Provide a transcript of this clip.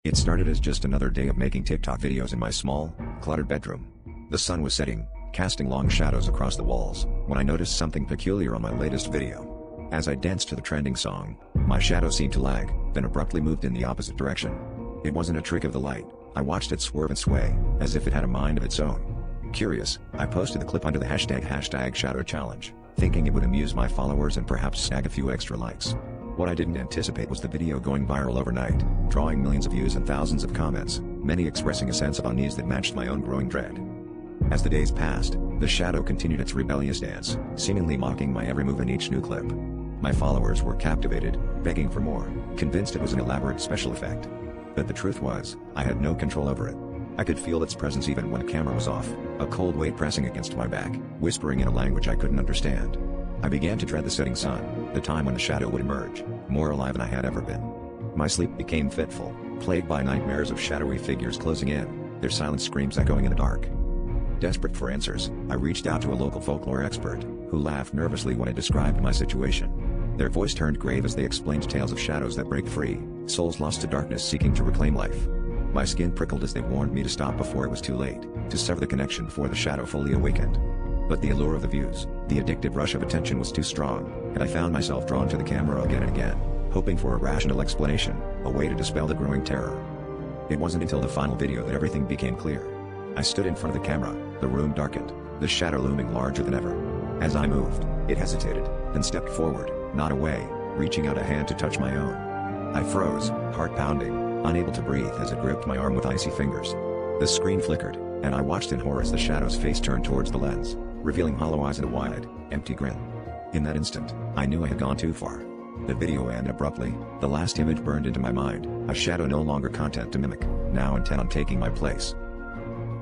It started as just another day of making TikTok videos in my small, cluttered bedroom. The sun was setting, casting long shadows across the walls, when I noticed something peculiar on my latest video. As I danced to the trending song, my shadow seemed to lag, then abruptly moved in the opposite direction. It wasn't a trick of the light. I watched it swerve and sway, as if it had a mind of its own. Curious, I posted the clip under the hashtag Shadow Challenge, thinking it would amuse my followers and perhaps snag a few extra likes. What I didn't anticipate was the video going viral overnight, drawing millions of views and thousands of comments, many expressing a sense of unease that matched my own growing dread. As the days passed, the shadow continued its rebellious dance, seemingly mocking my every move in each new clip. My followers were captivated, begging for more, convinced it was an elaborate special effect. But the truth was, I had no control over it. I could feel its presence even when the camera was off, a cold weight pressing against my back, whispering in a language I couldn't understand. I began to dread the setting sun, the time when the shadow would emerge, more alive than I had ever been. My sleep became fitful, plagued by nightmares of shadowy figures closing in, their silent screams echoing in the dark. Desperate for answers, I reached out to a local folklore expert, who laughed nervously when I described my situation. Their voice turned grave as they explained tales of shadows that break free, souls lost to darkness seeking to reclaim life. My skin prickled as they warned me to stop before it was too late, to sever the connection before the shadow fully awakened. But the allure of the views, the addictive rush of attention was too strong, and I found myself drawn to the camera again and again, hoping for a rational explanation, a way to dispel the growing terror. It wasn't until the final video that everything became clear. I stood in front of the camera, the room darkened, the shadow looming larger than ever. As I moved, it hesitated, then stepped forward, not away, reaching out a hand to touch my own. I froze, heart pounding, unable to breathe as it gripped my arm with icy fingers. The screen flickered, and I watched in horror as the shadow's face turned towards the lens, revealing hollow eyes and a wide, empty grin. In that instant, I knew I had gone too far. The video ended abruptly, the last image burned into my mind, a shadow no longer content to mimic, now intent on taking my place.